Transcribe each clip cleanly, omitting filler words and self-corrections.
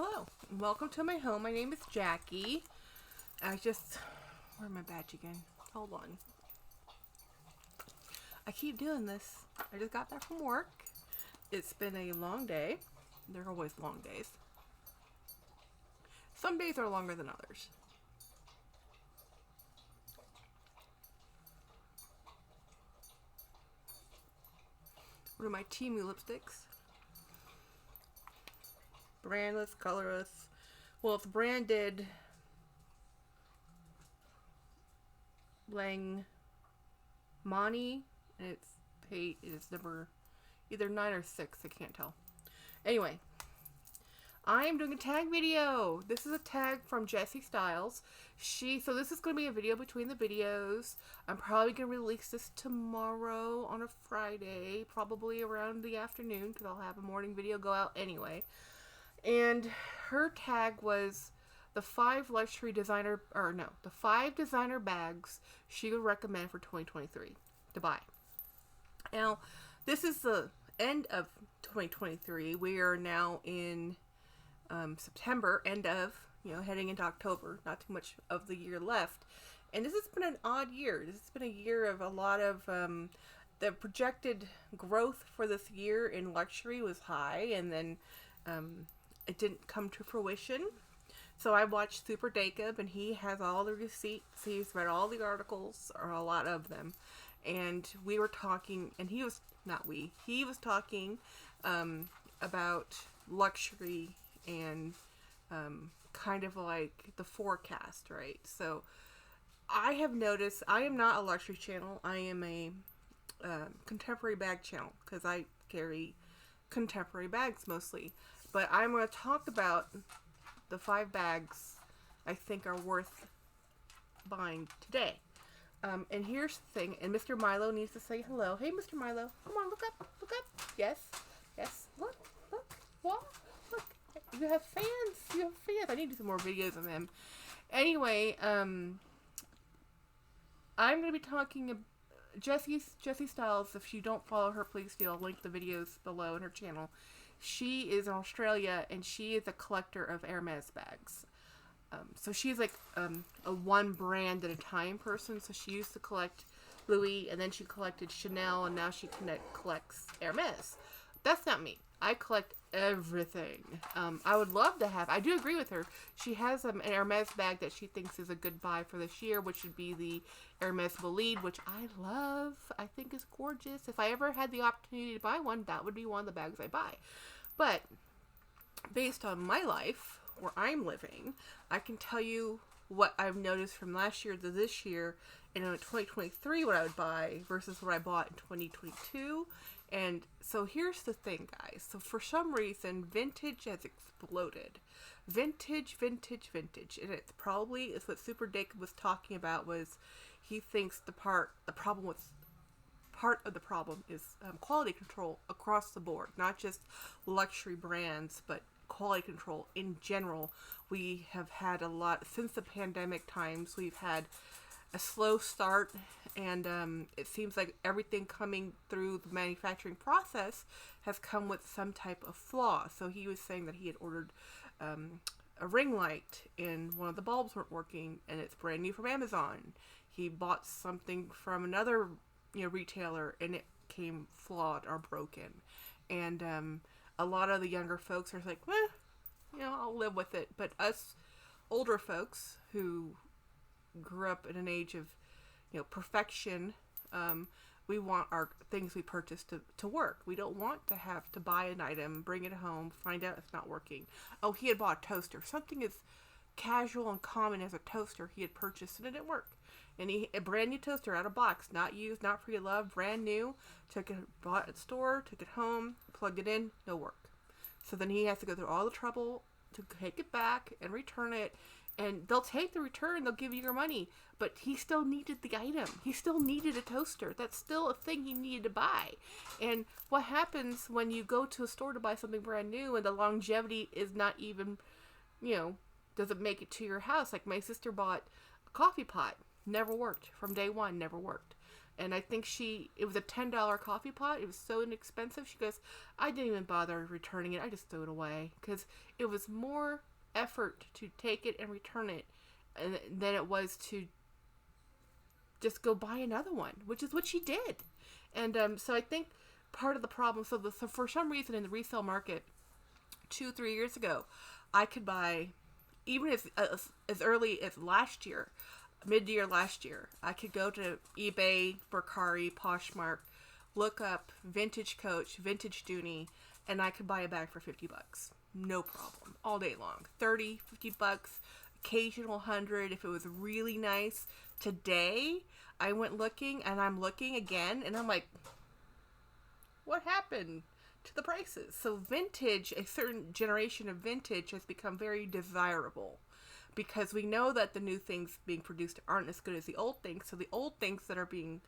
Hello, welcome to my home. My name is Jackie. Where's my badge again? Hold on. I keep doing this. I just got back from work. It's been a long day. They're always long days. Some days are longer than others. What are my Timu lipsticks? Brandless, colorless. Well, it's branded Lang Mani, and it's number either 9 or 6, I can't tell. Anyway, I'm doing a tag video. This is a tag from Jessie Styles. So this is going to be a video between the videos. I'm probably going to release this tomorrow on a Friday, probably around the afternoon, because I'll have a morning video go out anyway. And her tag was the 5 designer bags she would recommend for 2023 to buy. Now, this is the end of 2023. We are now in September, heading into October. Not too much of the year left. And this has been an odd year. This has been a year of a lot of, the projected growth for this year in luxury was high, and then it didn't come to fruition. So I watched Super Jacob, and he has all the receipts. He's read all the articles, or a lot of them. And we were talking, and he was talking about luxury and kind of like the forecast, right? So I have noticed, I am not a luxury channel. I am a contemporary bag channel, because I carry contemporary bags mostly. But I'm going to talk about the 5 bags I think are worth buying today. And here's the thing, and Mr. Milo needs to say hello. Hey, Mr. Milo, come on, look up. Yes, look, what? Look, you have fans. I need to do some more videos of him. Anyway, I'm going to be talking about Jessie Styles. If you don't follow her, please do. I'll link the videos below in her channel. She is in Australia, and she is a collector of Hermes bags. So she's like a one brand at a time person. So she used to collect Louis, and then she collected Chanel, and now she collects Hermes. That's not me. I collect everything. I would love to have. I do agree with her. She has an Hermes bag that she thinks is a good buy for this year, which would be the Hermes Bolide, which I love. I think is gorgeous. If I ever had the opportunity to buy one, that would be one of the bags I buy. But based on my life, where I'm living, I can tell you what I've noticed from last year to this year, and in 2023 what I would buy versus what I bought in 2022. And so here's the thing, guys. So for some reason, vintage has exploded. Vintage. And it's probably is what Super Jacob was talking about. Was he thinks part of the problem is quality control across the board, not just luxury brands, but quality control in general. We have had a lot since the pandemic times. We've had a slow start, and it seems like everything coming through the manufacturing process has come with some type of flaw. So he was saying that he had ordered a ring light, and one of the bulbs weren't working, and it's brand new from Amazon. He bought something from another retailer, and it came flawed or broken. And a lot of the younger folks are like, I'll live with it. But us older folks who grew up in an age of perfection, we want our things we purchase to work. We don't want to have to buy an item, bring it home, find out it's not working. Oh, he had bought a toaster. Something as casual and common as a toaster he had purchased, and it didn't work. And a brand new toaster out of box, not used, not pre-loved, brand new. Bought at the store, took it home, plugged it in, no work. So then he has to go through all the trouble to take it back and return it. And they'll take the return, they'll give you your money. But he still needed the item. He still needed a toaster. That's still a thing he needed to buy. And what happens when you go to a store to buy something brand new and the longevity is not even, doesn't make it to your house? Like my sister bought a coffee pot. Never worked. From day one, never worked. And I think it was a $10 coffee pot. It was so inexpensive. She goes, I didn't even bother returning it. I just threw it away. Because it was more effort to take it and return it than it was to just go buy another one, which is what she did. And so I think part of the problem, so for some reason in the resale market, 2-3 years ago, I could buy, even as early as last year, mid-year last year, I could go to eBay, Mercari, Poshmark, look up vintage Coach, vintage Dooney, and I could buy a bag for $50. No problem. All day long. $30, $50, occasional 100 if it was really nice. Today, I went looking, and I'm looking again, and I'm like, what happened to the prices? So vintage, a certain generation of vintage has become very desirable because we know that the new things being produced aren't as good as the old things. So the old things that are being,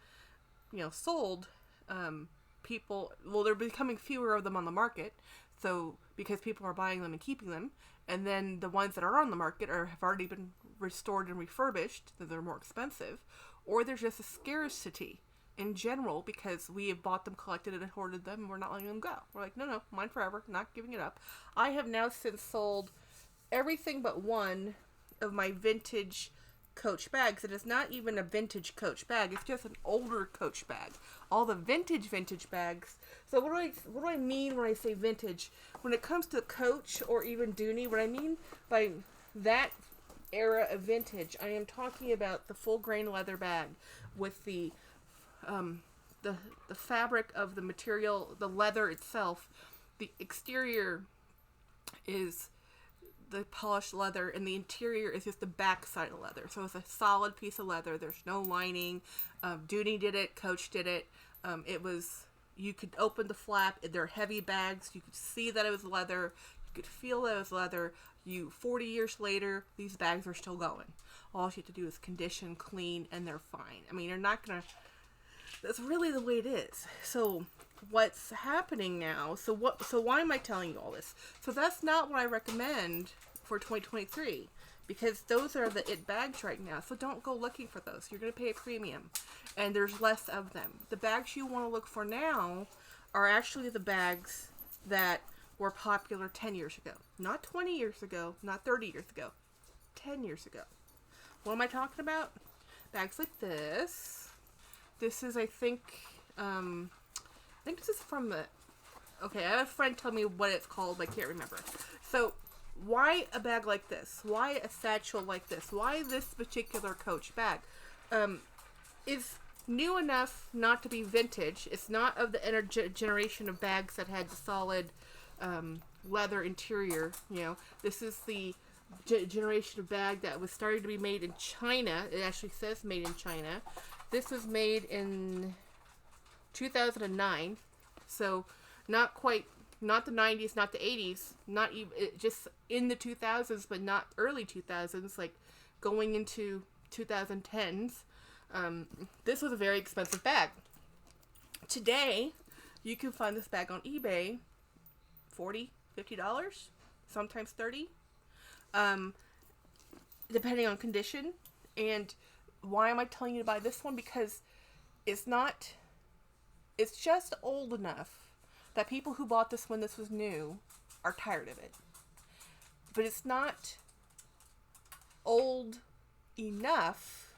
sold, they're becoming fewer of them on the market. So because people are buying them and keeping them, and then the ones that are on the market have already been restored and refurbished, so they're more expensive, or there's just a scarcity in general because we have bought them, collected it, and hoarded them, and we're not letting them go. We're like, no, mine forever, not giving it up. I have now since sold everything but one of my vintage Coach bags. It is not even a vintage Coach bag. It's just an older Coach bag. All the vintage bags. So what do I mean when I say vintage? When it comes to Coach or even Dooney, what I mean by that era of vintage, I am talking about the full grain leather bag with the fabric of the material, the leather itself. The exterior is the polished leather, and the interior is just the back side of leather. So it's a solid piece of leather. There's no lining. Dooney did it. Coach did it. You could open the flap. They're heavy bags. You could see that it was leather. You could feel that it was leather. 40 years later, these bags are still going. All you have to do is condition, clean, and they're fine. I mean, you're not going to... That's really the way it is. So what's happening now? So why am I telling you all this? So that's not what I recommend for 2023 because those are the it bags right now. So don't go looking for those. You're going to pay a premium, and there's less of them. The bags you want to look for now are actually the bags that were popular 10 years ago, not 20 years ago, not 30 years ago, 10 years ago. What am I talking about? Bags like this. This is, I think this is from the... Okay, I have a friend tell me what it's called, but I can't remember. So, why a bag like this? Why a satchel like this? Why this particular Coach bag? It's new enough not to be vintage. It's not of the generation of bags that had the solid leather interior. This is the generation of bag that was starting to be made in China. It actually says made in China. This was made in 2009, so not the 90s, not the 80s, not even, just in the 2000s, but not early 2000s, like going into 2010s. This was a very expensive bag. Today, you can find this bag on eBay, $40, $50, sometimes $30, depending on condition. And why am I telling you to buy this one? Because it's just old enough that people who bought this when this was new are tired of it. But it's not old enough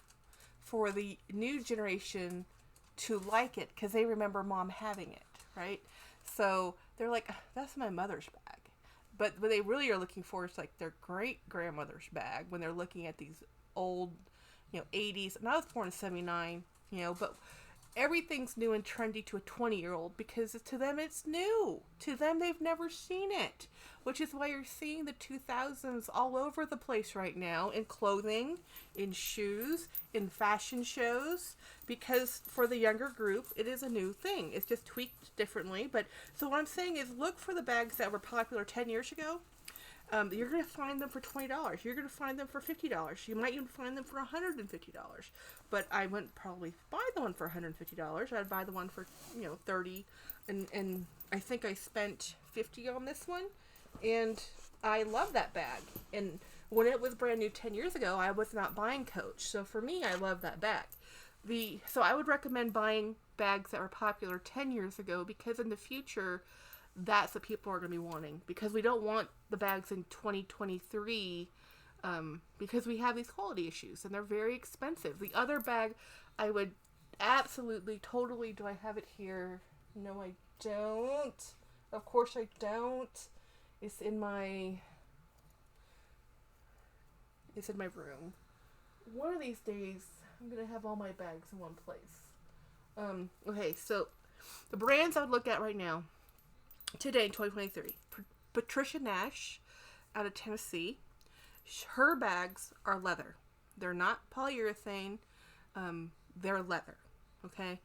for the new generation to like it because they remember mom having it, right? So they're like, that's my mother's bag. But what they really are looking for is like their great grandmother's bag when they're looking at these old 80s, and I was born in 79, but everything's new and trendy to a 20-year-old because to them it's new. To them, they've never seen it, which is why you're seeing the 2000s all over the place right now in clothing, in shoes, in fashion shows, because for the younger group, it is a new thing. It's just tweaked differently. But so what I'm saying is look for the bags that were popular 10 years ago. You're going to find them for $20. You're going to find them for $50. You might even find them for $150. But I wouldn't probably buy the one for $150. I'd buy the one for, $30. And I think I spent $50 on this one. And I love that bag. And when it was brand new 10 years ago, I was not buying Coach. So for me, I love that bag. So I would recommend buying bags that were popular 10 years ago, because in the future that's what people are going to be wanting, because we don't want the bags in 2023, because we have these quality issues and they're very expensive. The other bag I would absolutely, totally, do I have it here? No, I don't. Of course I don't. It's in my room. One of these days I'm going to have all my bags in one place. Okay, so the brands I would look at right now, today in 2023. Patricia Nash out of Tennessee. Her bags are leather. They're not polyurethane. They're leather. Okay?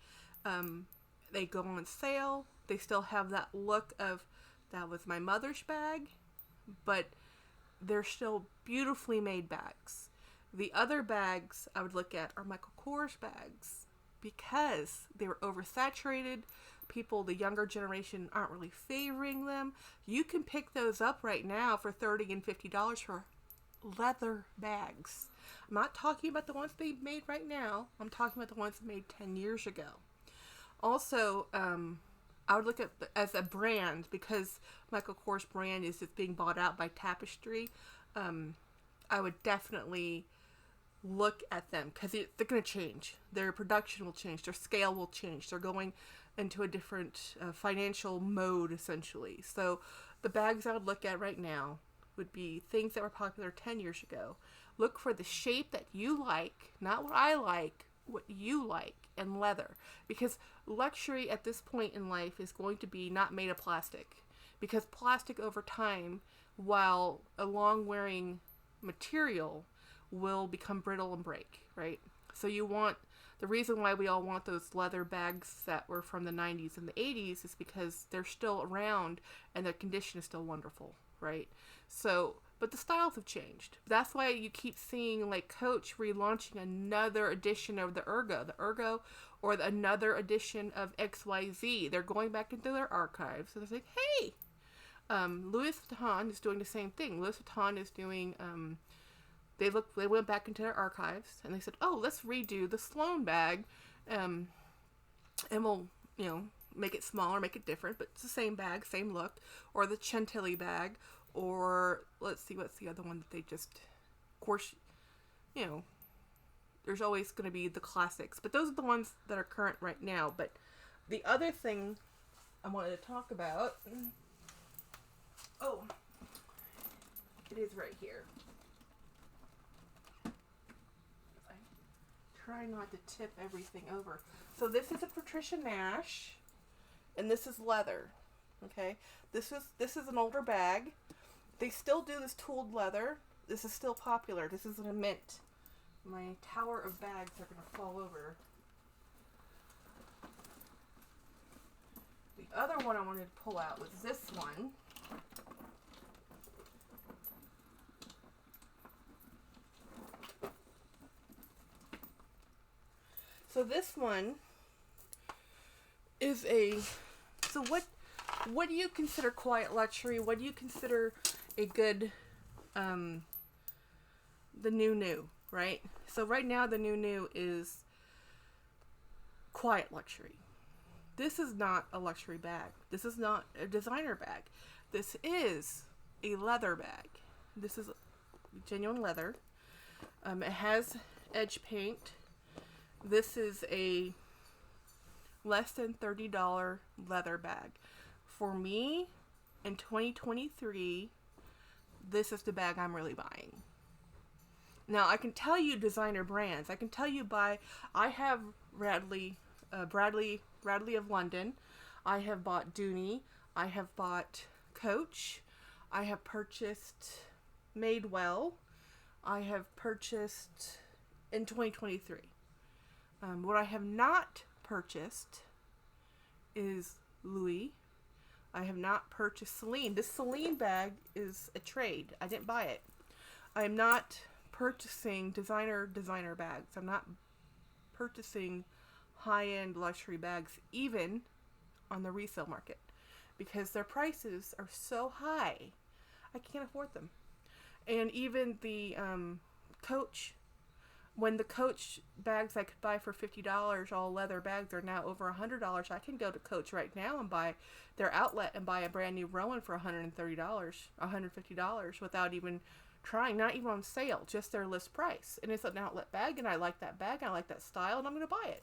They go on sale. They still have that look of, that was my mother's bag, but they're still beautifully made bags. The other bags I would look at are Michael Kors bags, because they were oversaturated. People, the younger generation, aren't really favoring them. You can pick those up right now for $30 and $50 for leather bags. I'm not talking about the ones they made right now. I'm talking about the ones made 10 years ago. Also, I would look at as a brand, because Michael Kors brand is just being bought out by Tapestry. I would definitely look at them, because they're going to change. Their production will change. Their scale will change. They're going into a different financial mode, essentially. So the bags I would look at right now would be things that were popular 10 years ago. Look for the shape that you like, not what I like, what you like, and leather. Because luxury at this point in life is going to be not made of plastic. Because plastic over time, while a long-wearing material, will become brittle and break, right? So you want, the reason why we all want those leather bags that were from the 90s and the 80s is because they're still around and their condition is still wonderful, right? So, but the styles have changed. That's why you keep seeing like Coach relaunching another edition of the Ergo, or another edition of XYZ. They're going back into their archives. So they're like, hey, Louis Vuitton is doing the same thing. Louis Vuitton is doing, they went back into their archives and they said, oh, let's redo the Sloan bag, and we'll, make it smaller, make it different, but it's the same bag, same look. Or the Chantilly bag, or let's see, what's the other one that they just, of course, there's always going to be the classics, but those are the ones that are current right now. But the other thing I wanted to talk about, oh, it is right here. Try not to tip everything over. So this is a Patricia Nash, and this is leather. Okay, this is an older bag. They still do this tooled leather. This is still popular. This is in a mint. My tower of bags are going to fall over. The other one I wanted to pull out was this one. So this one is so what do you consider quiet luxury? What do you consider a good, the new, right? So right now the new is quiet luxury. This is not a luxury bag. This is not a designer bag. This is a leather bag. This is genuine leather. It has edge paint. This is a less than $30 leather bag. For me, in 2023, this is the bag I'm really buying. Now, I can tell you designer brands. I can tell you I have Bradley of London. I have bought Dooney. I have bought Coach. I have purchased Madewell. I have purchased in 2023. What I have not purchased is Louis. I have not purchased Celine. This Celine bag is a trade. I didn't buy it. I am not purchasing designer bags. I'm not purchasing high-end luxury bags, even on the resale market, because their prices are so high. I can't afford them. And even the Coach when the Coach bags I could buy for $50, all leather bags, are now over $100. I can go to Coach right now and buy their outlet and buy a brand new Rowan for $130, $150 without even trying, not even on sale, just their list price. And it's an outlet bag, and I like that bag, and I like that style, and I'm going to buy it.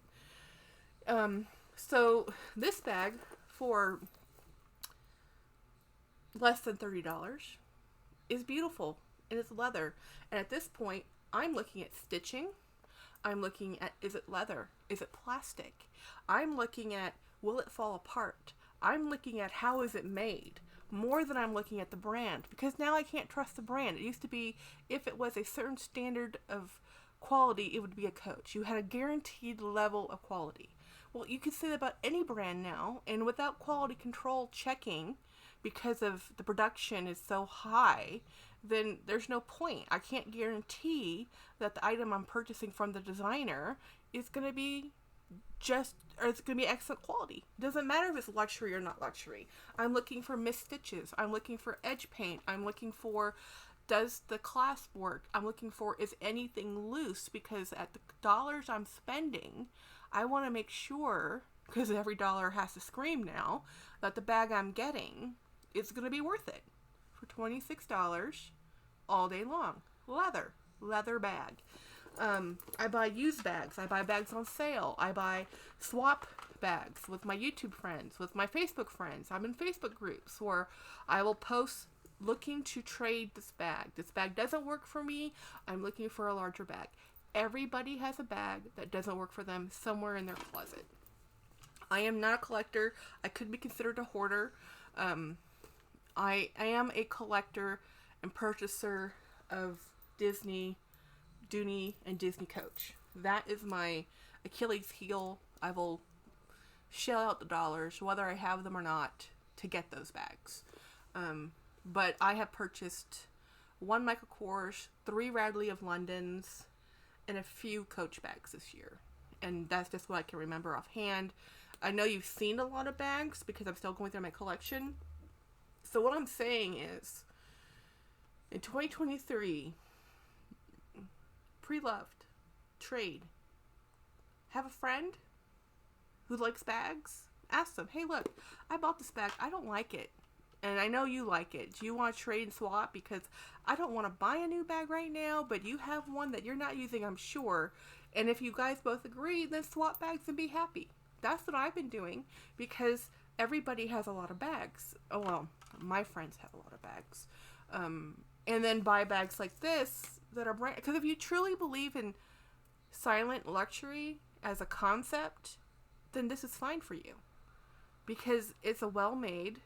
So this bag for less than $30 is beautiful, and it's leather. And at this point, I'm looking at stitching. I'm looking at, is it leather? Is it plastic? I'm looking at, will it fall apart? I'm looking at, how is it made? More than I'm looking at the brand, because now I can't trust the brand. It used to be, if it was a certain standard of quality, it would be a Coach. You had a guaranteed level of quality. Well, you can say that about any brand now, and without quality control checking, because of the production is so high, then there's no point. I can't guarantee that the item I'm purchasing from the designer is going to be it's going to be excellent quality. It doesn't matter if it's luxury or not luxury. I'm looking for missed stitches. I'm looking for edge paint. I'm looking for, does the clasp work? I'm looking for, is anything loose? Because at the dollars I'm spending, I want to make sure, because every dollar has to scream now, that the bag I'm getting is going to be worth it. For $26 all day long. Leather bag. I buy used bags. I buy bags on sale. I buy swap bags with my YouTube friends, with my Facebook friends. I'm in Facebook groups where I will post looking to trade this bag. This bag doesn't work for me. I'm looking for a larger bag. Everybody has a bag that doesn't work for them somewhere in their closet. I am not a collector. I could be considered a hoarder. I am a collector and purchaser of Disney, Dooney, and Disney Coach. That is my Achilles heel. I will shell out the dollars, whether I have them or not, to get those bags. But I have purchased 1 Michael Kors, 3 Radley of Londons, and a few Coach bags this year. And that's just what I can remember offhand. I know you've seen a lot of bags because I'm still going through my collection. So what I'm saying is, in 2023, pre-loved, trade. Have a friend who likes bags. Ask them, hey look, I bought this bag. I don't like it. And I know you like it. Do you want to trade and swap? Because I don't want to buy a new bag right now, but you have one that you're not using, I'm sure. And if you guys both agree, then swap bags and be happy. That's what I've been doing, because everybody has a lot of bags. Oh, well, my friends have a lot of bags. And then buy bags like this that are brand. Because if you truly believe in silent luxury as a concept, then this is fine for you. Because it's a well-made,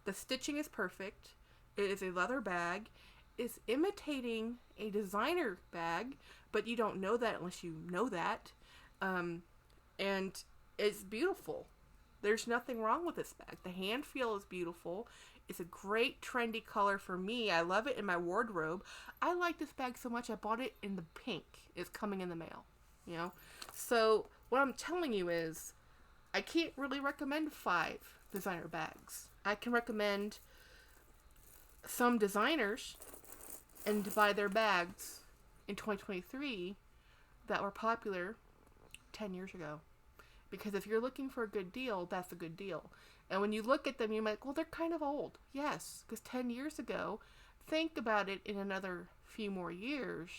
the stitching is perfect, it is a leather bag, it's imitating a designer bag, but you don't know that unless you know that. And it's beautiful. There's nothing wrong with this bag. The hand feel is beautiful. It's a great trendy color for me. I love it in my wardrobe. I like this bag so much I bought it in the pink. It's coming in the mail, you know? So what I'm telling you is, I can't really recommend 5 designer bags. I can recommend some designers and buy their bags in 2023 that were popular 10 years ago. Because if you're looking for a good deal, that's a good deal. And when you look at them, you're like, well, they're kind of old. Yes, because 10 years ago, think about it in another few more years,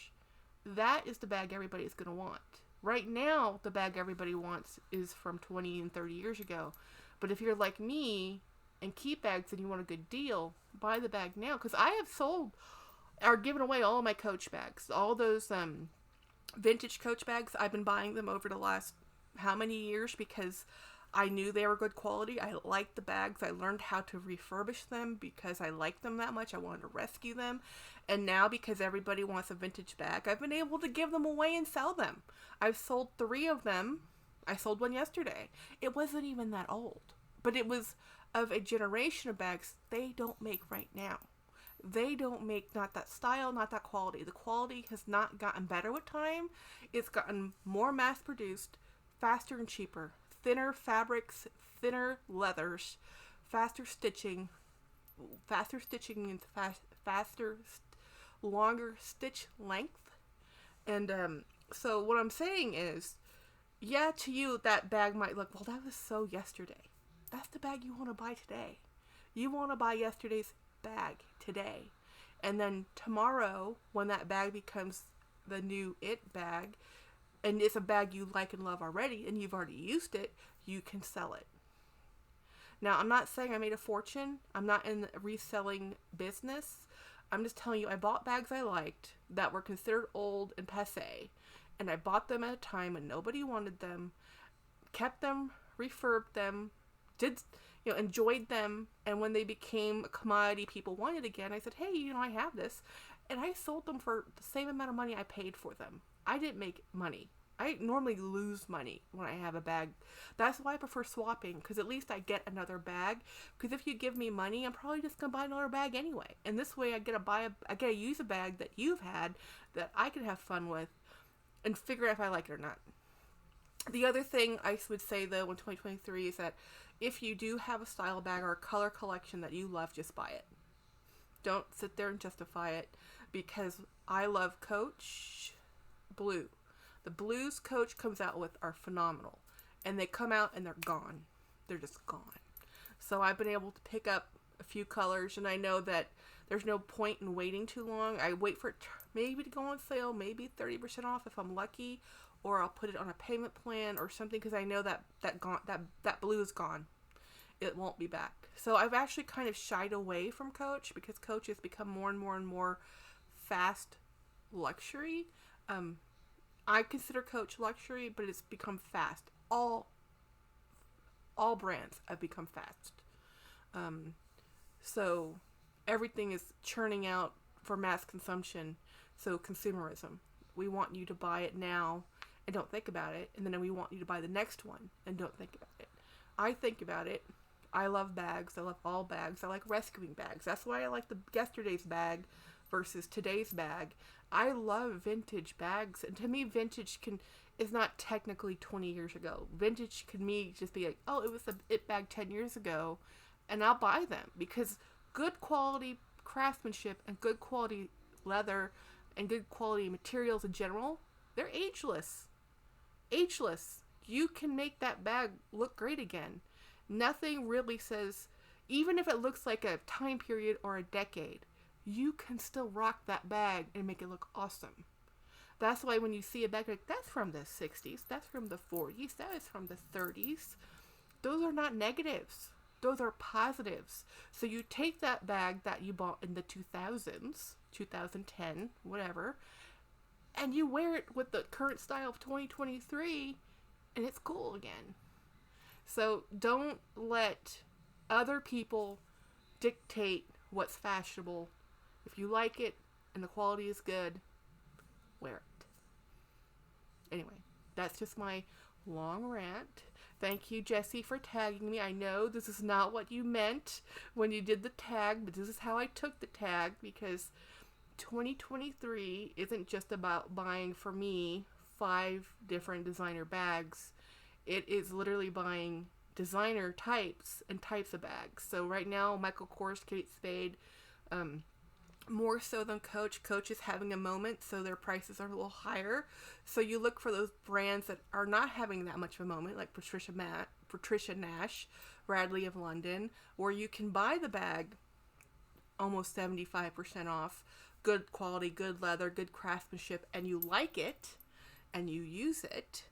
that is the bag everybody's going to want. Right now, the bag everybody wants is from 20 and 30 years ago. But if you're like me and keep bags and you want a good deal, buy the bag now. Because I have sold or given away all of my Coach bags. All those vintage Coach bags, I've been buying them over the last how many years because I knew they were good quality. I liked the bags. I learned how to refurbish them because I liked them that much. I wanted to rescue them. And now, because everybody wants a vintage bag, I've been able to give them away and sell them. I've sold 3 of them. I sold one yesterday. It wasn't even that old, but it was of a generation of bags they don't make right now. They don't make, not that style, not that quality. The quality has not gotten better with time. It's gotten more mass produced, faster and cheaper. Thinner fabrics, thinner leathers, faster stitching and longer stitch length. And So what I'm saying is, yeah, to you, that bag might look, well, that was so yesterday. That's the bag you want to buy today. You want to buy yesterday's bag today. And then tomorrow, when that bag becomes the new it bag, and it's a bag you like and love already, and you've already used it, you can sell it. Now, I'm not saying I made a fortune. I'm not in the reselling business. I'm just telling you, I bought bags I liked that were considered old and passé, and I bought them at a time when nobody wanted them, kept them, refurbed them, did enjoyed them, and when they became a commodity people wanted again, I said, hey, I have this, and I sold them for the same amount of money I paid for them. I didn't make money. I normally lose money when I have a bag. That's why I prefer swapping, because at least I get another bag. Because if you give me money, I'm probably just gonna buy another bag anyway. And this way, I get to use a bag that you've had that I can have fun with, and figure out if I like it or not. The other thing I would say though in 2023 is that if you do have a style bag or a color collection that you love, just buy it. Don't sit there and justify it, because I love Coach Blue. The blues Coach comes out with are phenomenal, and they come out and they're gone. They're just gone. So I've been able to pick up a few colors, and I know that there's no point in waiting too long. I wait for it maybe to go on sale, maybe 30% off if I'm lucky, or I'll put it on a payment plan or something, because I know that blue is gone. It won't be back. So I've actually kind of shied away from Coach, because Coach has become more and more and more fast luxury. I consider Coach luxury, but it's become fast. All brands have become fast. So everything is churning out for mass consumption. So consumerism. We want you to buy it now and don't think about it. And then we want you to buy the next one and don't think about it. I think about it. I love bags. I love all bags. I like rescuing bags. That's why I like the yesterday's bag versus today's bag. I love vintage bags, and to me, vintage is not technically 20 years ago. Vintage can me just be like, oh, it was a it bag 10 years ago, and I'll buy them, because good quality craftsmanship and good quality leather and good quality materials in general, they're ageless. Ageless. You can make that bag look great again. Nothing really says, even if it looks like a time period or a decade, you can still rock that bag and make it look awesome. That's why when you see a bag, like, that's from the 60s, that's from the 40s, that is from the 30s. Those are not negatives. Those are positives. So you take that bag that you bought in the 2000s, 2010, whatever, and you wear it with the current style of 2023, and it's cool again. So don't let other people dictate what's fashionable. If you like it and the quality is good, wear it. Anyway, that's just my long rant. Thank you, Jessie, for tagging me. I know this is not what you meant when you did the tag, but this is how I took the tag, because 2023 isn't just about buying, for me, 5 different designer bags. It is literally buying designer types and types of bags. So right now, Michael Kors, Kate Spade, more so than Coach. Coach is having a moment, so their prices are a little higher. So you look for those brands that are not having that much of a moment, like Patricia Nash, Radley of London, where you can buy the bag almost 75% off, good quality, good leather, good craftsmanship, and you like it, and you use it,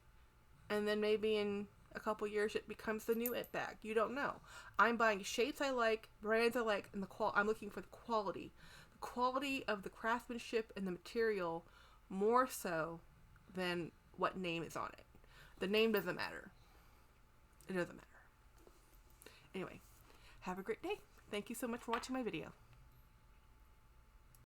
and then maybe in a couple years it becomes the new it bag. You don't know. I'm buying shapes I like, brands I like, and I'm looking for the quality. The quality of the craftsmanship and the material, more so than what name is on it. The name doesn't matter. It doesn't matter. Anyway, have a great day. Thank you so much for watching my video.